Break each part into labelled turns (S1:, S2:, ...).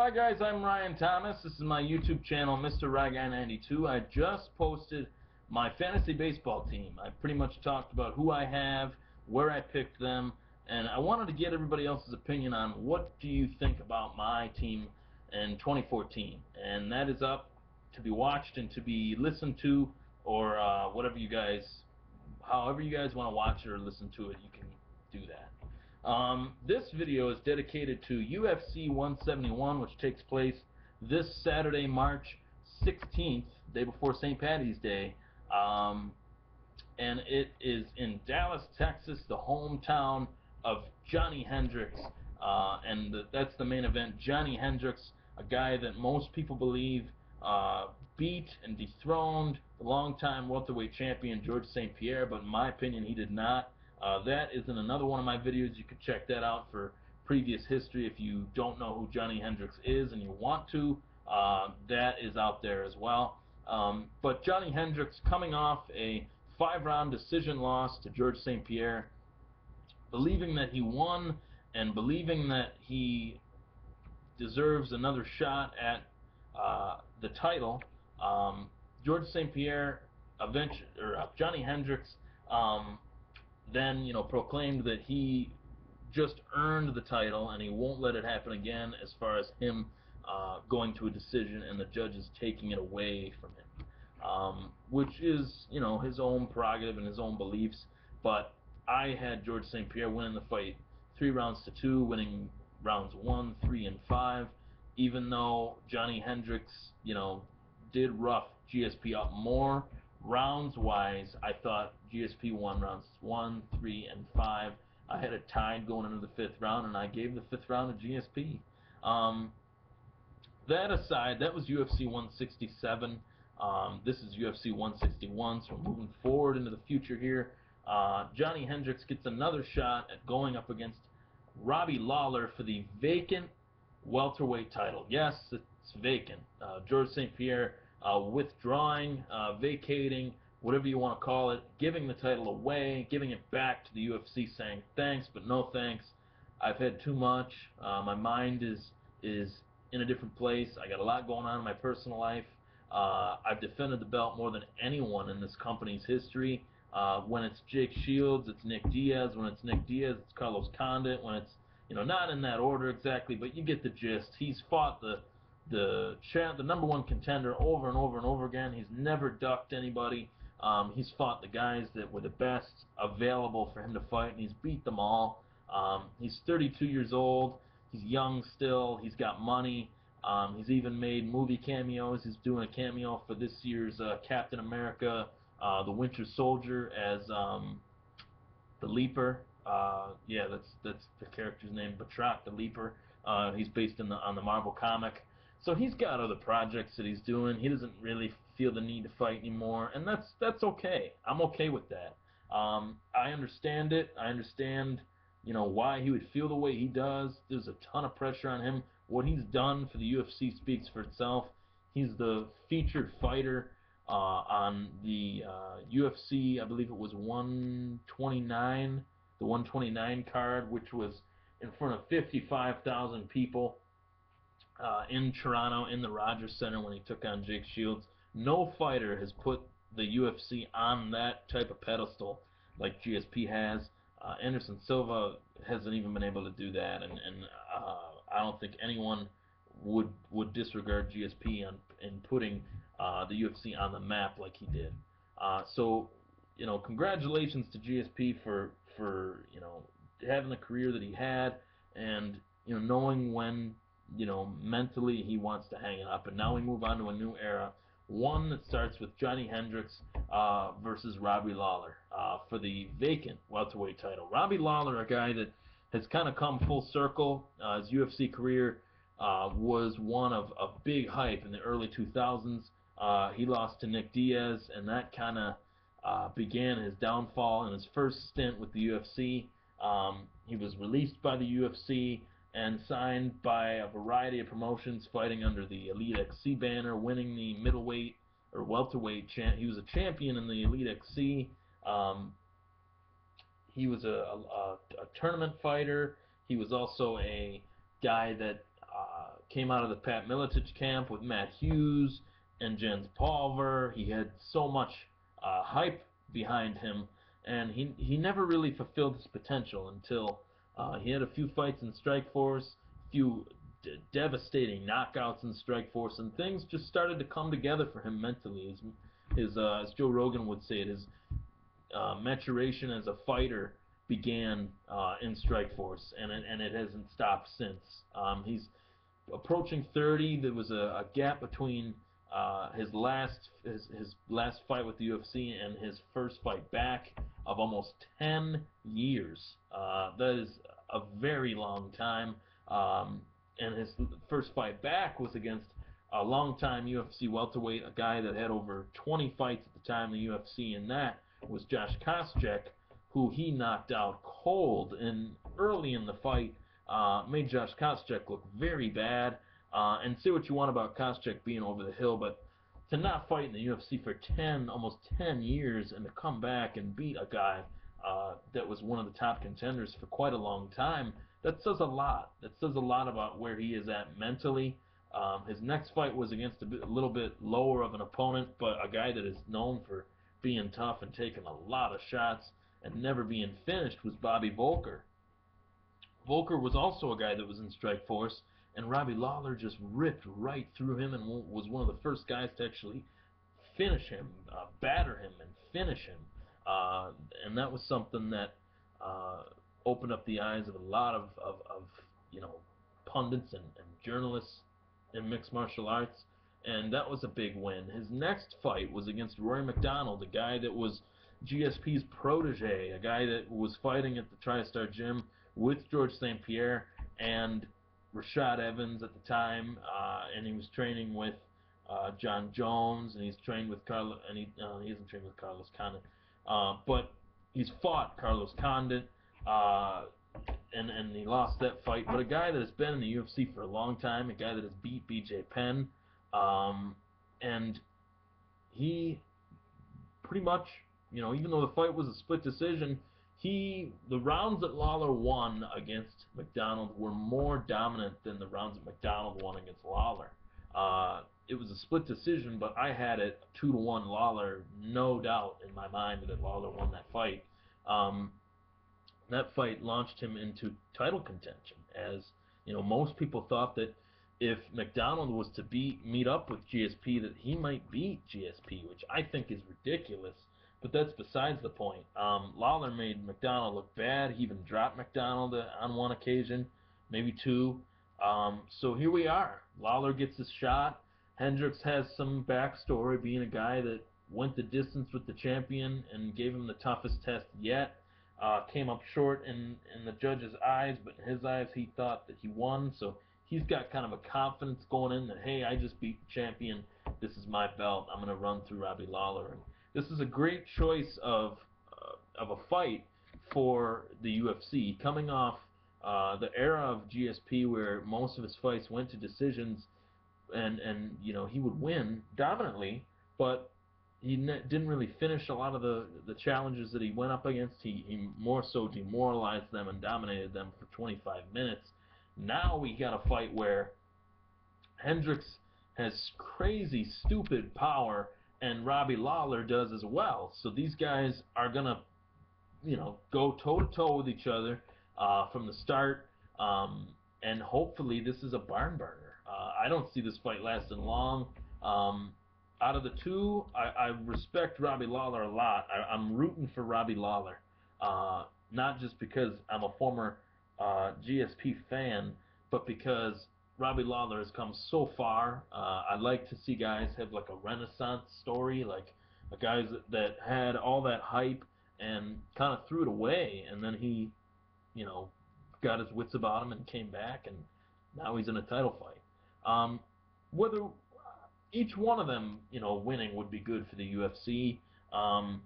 S1: Hi guys, I'm Ryan Thomas. This is my YouTube channel, Mr. Ryguy92. I just posted my fantasy baseball team. I pretty much talked about who I have, where I picked them, and I wanted to get everybody else's opinion on what do you think about my team in 2014. And that is up to be watched and to be listened to, or whatever you guys, however you guys want to watch it or listen to it, you can do that. This video is dedicated to UFC 171, which takes place this Saturday, March 16th, day before St. Patty's Day, and it is in Dallas, Texas, the hometown of Johnny Hendricks, and that's the main event. Johnny Hendricks, a guy that most people believe beat and dethroned the longtime welterweight champion Georges St. Pierre, but in my opinion he did not. That is in another one of my videos. You can check that out for previous history if you don't know who Johnny Hendricks is and you want to. That is out there as well. But Johnny Hendricks, coming off a 5-round decision loss to Georges St. Pierre, believing that he won and believing that he deserves another shot at the title, Georges St. Pierre, Johnny Hendricks, then proclaimed that he just earned the title and he won't let it happen again, as far as him going to a decision and the judges taking it away from him, which is his own prerogative and his own beliefs. But I had Georges St. Pierre winning the fight 3-2, winning rounds 1, 3, and 5, even though Johnny Hendricks did rough GSP up more. Rounds-wise, I thought GSP won rounds 1, 3, and 5. I had it tied going into the 5th round, and I gave the 5th round to GSP. That aside, that was UFC 167. This is UFC 161, so we're moving forward into the future here. Johnny Hendricks gets another shot at going up against Robbie Lawler for the vacant welterweight title. Yes, it's vacant. Georges St. Pierre withdrawing, vacating, whatever you want to call it, giving the title away, giving it back to the UFC, saying thanks but no thanks. I've had too much. My mind is in a different place. I got a lot going on in my personal life. I've defended the belt more than anyone in this company's history. When it's Jake Shields, it's Nick Diaz. When it's Nick Diaz, it's Carlos Condit. When it's not in that order exactly, but you get the gist. He's fought the number one contender over and over and over again. He's never ducked anybody. He's fought the guys that were the best available for him to fight, and he's beat them all. He's 32 years old. He's young still. He's got money. He's even made movie cameos. He's doing a cameo for this year's Captain America, the Winter Soldier, as the Leaper. Yeah, that's the character's name, Batroc the Leaper. He's based on the Marvel comic. So he's got other projects that he's doing. He doesn't really feel the need to fight anymore, and that's okay. I'm okay with that. I understand it. I understand, why he would feel the way he does. There's a ton of pressure on him. What he's done for the UFC speaks for itself. He's the featured fighter on the UFC, I believe it was 129, the 129 card, which was in front of 55,000 people. In Toronto, in the Rogers Center, when he took on Jake Shields. No fighter has put the UFC on that type of pedestal like GSP has. Anderson Silva hasn't even been able to do that, and I don't think anyone would disregard GSP in putting the UFC on the map like he did. So, congratulations to GSP for having the career that he had, and knowing when mentally he wants to hang it up. And now we move on to a new era, one that starts with Johnny Hendricks versus Robbie Lawler for the vacant welterweight title. Robbie Lawler, a guy that has kind of come full circle. His UFC career was one of big hype in the early 2000s. He lost to Nick Diaz, and that kind of began his downfall in his first stint with the UFC. He was released by the UFC and signed by a variety of promotions, fighting under the Elite XC banner, winning the middleweight or welterweight he was a champion in the Elite XC. He was a tournament fighter. He was also a guy that came out of the Pat Miletich camp with Matt Hughes and Jens Pulver. He had so much hype behind him, and he never really fulfilled his potential until he had a few fights in Strikeforce, a few devastating knockouts in Strikeforce, and things just started to come together for him mentally. As Joe Rogan would say it, his maturation as a fighter began in Strikeforce, and it hasn't stopped since. He's approaching 30. There was a gap between his last fight with the UFC and his first fight back of almost 10 years. That is a very long time. And his first fight back was against a longtime UFC welterweight, a guy that had over 20 fights at the time in the UFC, and that was Josh Koscheck, who he knocked out cold early in the fight. Made Josh Koscheck look very bad. And say what you want about Koscheck being over the hill, but to not fight in the UFC for almost 10 years and to come back and beat a guy that was one of the top contenders for quite a long time, that says a lot. That says a lot about where he is at mentally. His next fight was against a little bit lower of an opponent, but a guy that is known for being tough and taking a lot of shots and never being finished was Bobby Volker. Volker was also a guy that was in Strikeforce, and Robbie Lawler just ripped right through him and was one of the first guys to actually finish him, batter him, and finish him. And that was something that opened up the eyes of a lot of pundits and journalists in mixed martial arts, and that was a big win. His next fight was against Rory McDonald, a guy that was GSP's protege, a guy that was fighting at the TriStar Gym with George St. Pierre and Rashad Evans at the time, and he was training with John Jones, and he's trained with Carlos, and he hasn't trained with Carlos Condit, but he's fought Carlos Condit, and he lost that fight. But a guy that has been in the UFC for a long time, a guy that has beat BJ Penn, and he pretty much, even though the fight was a split decision, the rounds that Lawler won against McDonald were more dominant than the rounds that McDonald won against Lawler. It was a split decision, but I had it 2-1 Lawler, no doubt in my mind that Lawler won that fight. That fight launched him into title contention, as most people thought that if McDonald was to meet up with GSP, that he might beat GSP, which I think is ridiculous. But that's besides the point. Lawler made McDonald look bad. He even dropped McDonald on one occasion, maybe two. So here we are. Lawler gets his shot. Hendricks has some backstory, being a guy that went the distance with the champion and gave him the toughest test yet. Came up short in the judge's eyes, but in his eyes he thought that he won. So he's got kind of a confidence going in that, hey, I just beat the champion. This is my belt. I'm going to run through Robbie Lawler. And this is a great choice of a fight for the UFC, coming off the era of GSP where most of his fights went to decisions, and he would win dominantly, but he didn't really finish a lot of the challenges that he went up against. He more so demoralized them and dominated them for 25 minutes. Now we got a fight where Hendricks has crazy, stupid power, and Robbie Lawler does as well. So these guys are going to, go toe-to-toe with each other from the start, and hopefully this is a barn burner. I don't see this fight lasting long. Out of the two, I respect Robbie Lawler a lot. I'm rooting for Robbie Lawler, not just because I'm a former GSP fan, but because Robbie Lawler has come so far. I like to see guys have like a renaissance story, like guys that had all that hype and kind of threw it away, and then he, got his wits about him and came back, and now he's in a title fight. Whether each one of them, winning would be good for the UFC. I'm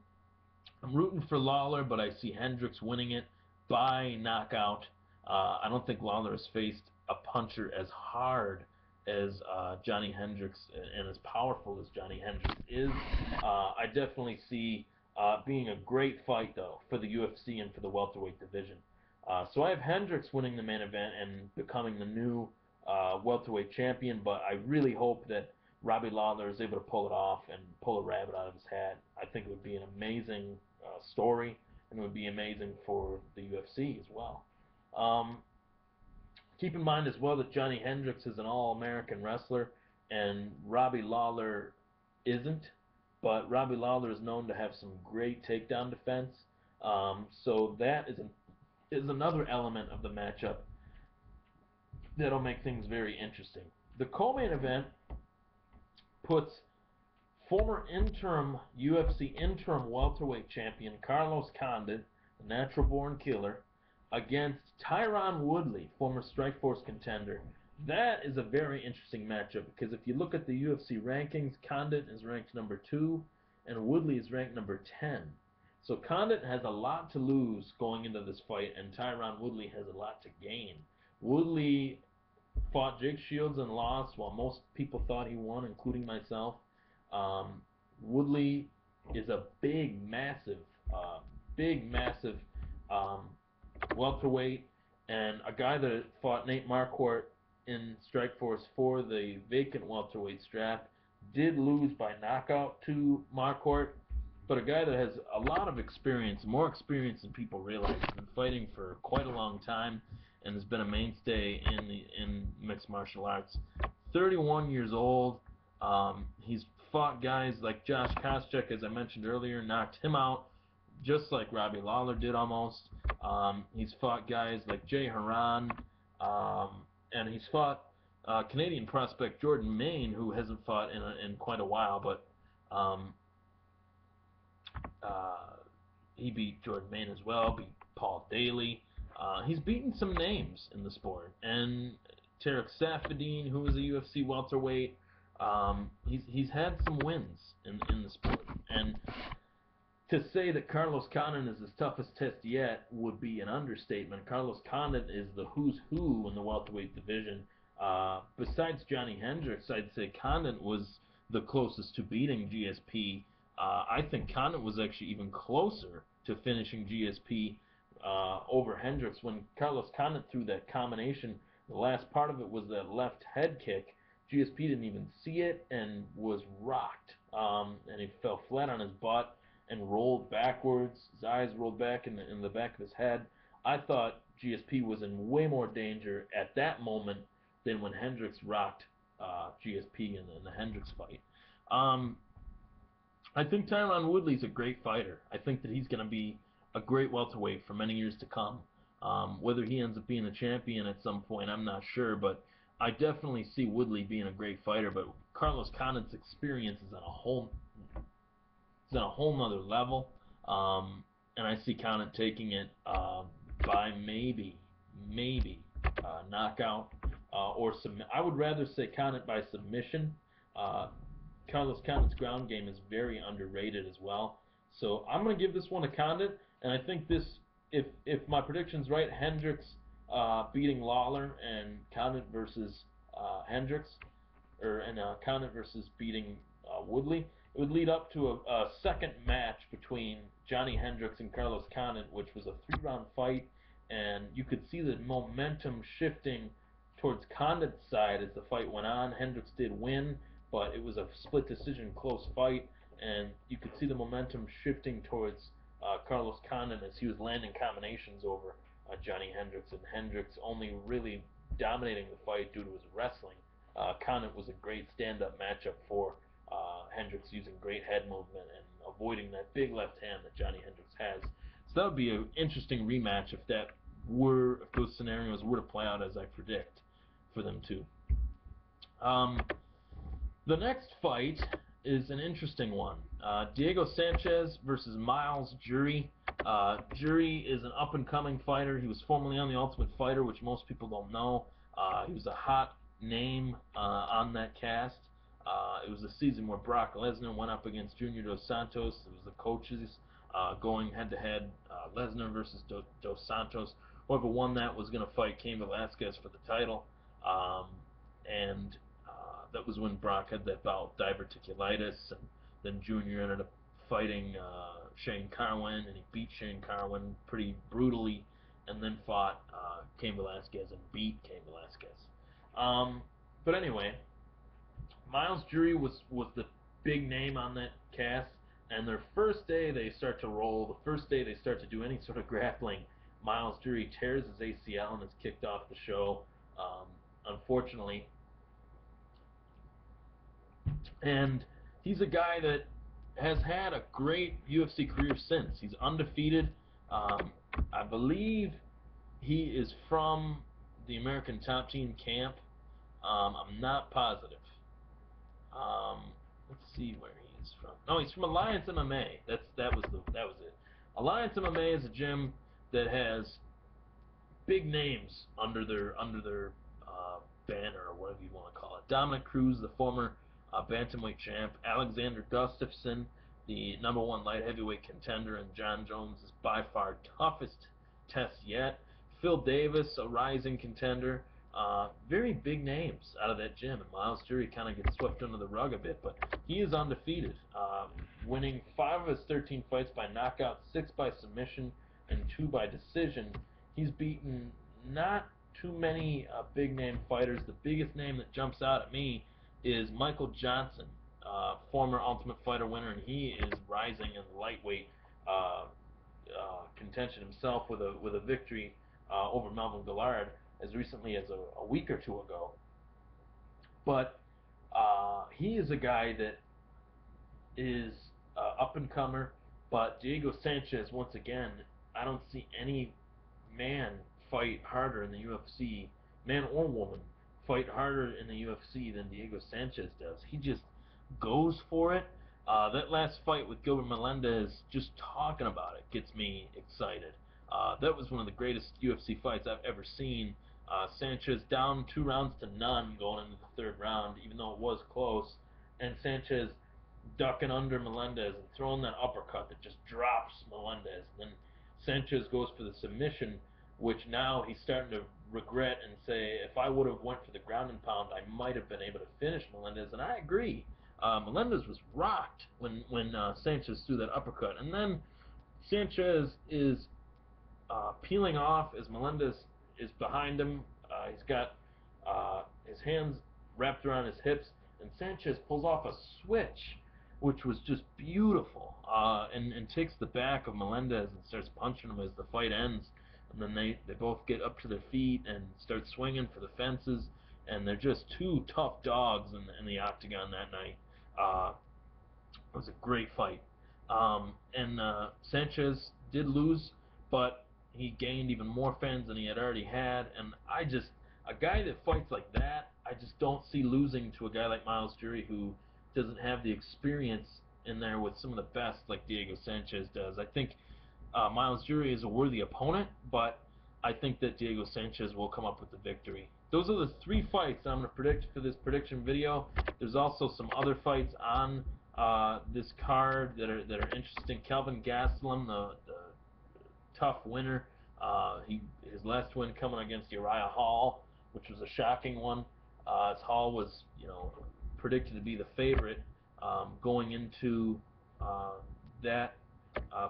S1: rooting for Lawler, but I see Hendricks winning it by knockout. I don't think Lawler has faced a puncher as hard as Johnny Hendricks and as powerful as Johnny Hendricks is. I definitely see being a great fight, though, for the UFC and for the welterweight division. So I have Hendricks winning the main event and becoming the new welterweight champion, but I really hope that Robbie Lawler is able to pull it off and pull a rabbit out of his hat. I think it would be an amazing story, and it would be amazing for the UFC as well. Um, Keep in mind as well that Johnny Hendricks is an All-American wrestler, and Robbie Lawler isn't. But Robbie Lawler is known to have some great takedown defense. So that is another element of the matchup that'll make things very interesting. The co-main event puts former interim UFC interim welterweight champion Carlos Condit, the natural-born killer, against Tyron Woodley, former Strikeforce contender. That is a very interesting matchup because if you look at the UFC rankings, Condit is ranked number 2 and Woodley is ranked number 10. So Condit has a lot to lose going into this fight, and Tyron Woodley has a lot to gain. Woodley fought Jake Shields and lost, while most people thought he won, including myself. Woodley is a big, massive welterweight, and a guy that fought Nate Marquardt in Strikeforce for the vacant welterweight strap. Did lose by knockout to Marquardt, but a guy that has a lot of experience, more experience than people realize. He's been fighting for quite a long time and has been a mainstay in mixed martial arts. 31 years old. He's fought guys like Josh Koscheck, as I mentioned earlier, knocked him out, just like Robbie Lawler did almost. He's fought guys like Jay Haran, and he's fought Canadian prospect Jordan Maine, who hasn't fought in quite a while, but he beat Jordan Maine as well, beat Paul Daly. He's beaten some names in the sport, and Tarek Safadine, who was a UFC welterweight. He's had some wins in the sport, and to say that Carlos Condit is his toughest test yet would be an understatement. Carlos Condit is the who's who in the welterweight division. Besides Johnny Hendricks, I'd say Condit was the closest to beating GSP. I think Condit was actually even closer to finishing GSP over Hendricks. When Carlos Condit threw that combination, the last part of it was that left head kick. GSP didn't even see it and was rocked, and he fell flat on his butt and rolled backwards. His eyes rolled back in the back of his head. I thought GSP was in way more danger at that moment than when Hendricks rocked GSP in the Hendricks fight. I think Tyron Woodley's a great fighter. I think that he's going to be a great welterweight for many years to come. Whether he ends up being a champion at some point, I'm not sure, but I definitely see Woodley being a great fighter. But Carlos Condit's experience is on a whole nother level, and I see Condit taking it by maybe knockout or submit. I would rather say Condit by submission. Carlos Condit's ground game is very underrated as well. So I'm going to give this one to Condit, and I think this, if my prediction's right, Hendricks beating Lawler and Condit versus Hendricks, and Condit versus beating Woodley, it would lead up to a second match between Johnny Hendricks and Carlos Condit, which was a 3-round fight, and you could see the momentum shifting towards Condit's side as the fight went on. Hendricks did win, but it was a split decision close fight, and you could see the momentum shifting towards Carlos Condit as he was landing combinations over Johnny Hendricks, and Hendricks only really dominating the fight due to his wrestling. Condit was a great stand-up matchup for Hendricks, using great head movement and avoiding that big left hand that Johnny Hendricks has. So that would be an interesting rematch if those scenarios were to play out as I predict for them too. The next fight is an interesting one. Diego Sanchez versus Miles Jury. Jury is an up-and-coming fighter. He was formerly on The Ultimate Fighter, which most people don't know. He was a hot name on that cast. It was the season where Brock Lesnar went up against Junior Dos Santos. It was the coaches going head-to-head, Lesnar versus Dos Santos. Whoever won that was going to fight Cain Velasquez for the title. And that was when Brock had that bout with diverticulitis, and then Junior ended up fighting Shane Carwin, and he beat Shane Carwin pretty brutally, and then fought Cain Velasquez and beat Cain Velasquez. But anyway, Miles Jury was the big name on that cast, and their first day they start to roll. The first day they start to do any sort of grappling, Miles Jury tears his ACL and is kicked off the show, unfortunately. And he's a guy that has had a great UFC career since. He's undefeated. I believe he is from the American Top Team camp. I'm not positive. Um, let's see where he is from. No, he's from Alliance MMA. That was it. Alliance MMA is a gym that has big names under their banner, or whatever you want to call it. Dominic Cruz, the former bantamweight champ, Alexander Gustafsson, the #1 light heavyweight contender, and John Jones' by far toughest test yet. Phil Davis, a rising contender. Very big names out of that gym, and Miles Jury kind of gets swept under the rug a bit, but he is undefeated, winning 5 of his 13 fights by knockout, 6 by submission, and 2 by decision. He's beaten not too many big-name fighters. The biggest name that jumps out at me is Michael Johnson, former Ultimate Fighter winner, and he is rising in lightweight contention himself with a victory over Melvin Gillard as recently as a week or two ago. But he is a guy that is up-and-comer, but Diego Sanchez, once again, I don't see any man fight harder in the UFC, man or woman, fight harder in the UFC than Diego Sanchez does. He just goes for it. That last fight with Gilbert Melendez, just talking about it gets me excited. That was one of the greatest UFC fights I've ever seen. Sanchez down 2 rounds to none going into the 3rd round, even though it was close, and Sanchez ducking under Melendez and throwing that uppercut that just drops Melendez. And then Sanchez goes for the submission, which now he's starting to regret and say, if I would have went for the ground and pound, I might have been able to finish Melendez. And I agree. Melendez was rocked when Sanchez threw that uppercut. And then Sanchez is peeling off as Melendez is behind him. He's got his hands wrapped around his hips, and Sanchez pulls off a switch, which was just beautiful, and takes the back of Melendez and starts punching him as the fight ends. And then they both get up to their feet and start swinging for the fences, and they're just 2 tough dogs in the octagon that night. It was a great fight. And Sanchez did lose, but he gained even more fans than he had already had. And a guy that fights like that, I just don't see losing to a guy like Miles Jury, who doesn't have the experience in there with some of the best like Diego Sanchez does. I think Miles Jury is a worthy opponent, but I think that Diego Sanchez will come up with the victory. Those are the 3 fights I'm going to predict for this prediction video. There's also some other fights on this card that are interesting. Kelvin Gastelum, the tough winner. His last win coming against Uriah Hall, which was a shocking one. As Hall was, predicted to be the favorite going into that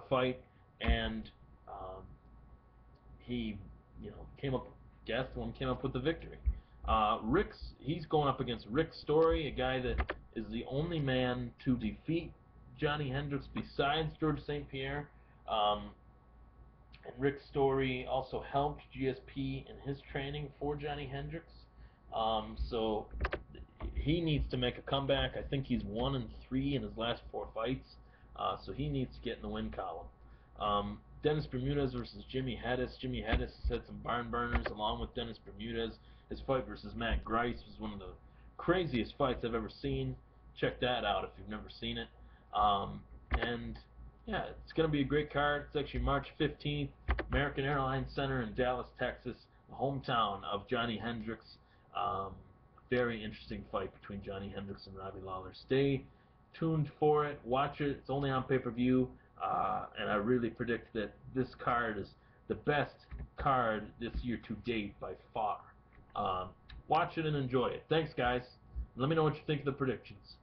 S1: fight, and he, Gastelum came up with the victory. He's going up against Rick Story, a guy that is the only man to defeat Johnny Hendricks besides George St. Pierre. And Rick Story also helped GSP in his training for Johnny Hendricks. So he needs to make a comeback. I think he's 1-3 in his last 4 fights. So he needs to get in the win column. Dennis Bermudez versus Jimmy Hedis. Jimmy Hedis has had some barn burners along with Dennis Bermudez. His fight versus Matt Grice was one of the craziest fights I've ever seen. Check that out if you've never seen it. And yeah, it's going to be a great card. It's actually March 15th, American Airlines Center in Dallas, Texas, the hometown of Johnny Hendricks. Very interesting fight between Johnny Hendricks and Robbie Lawler. Stay tuned for it. Watch it. It's only on pay-per-view. And I really predict that this card is the best card this year to date by far. Watch it and enjoy it. Thanks, guys. Let me know what you think of the predictions.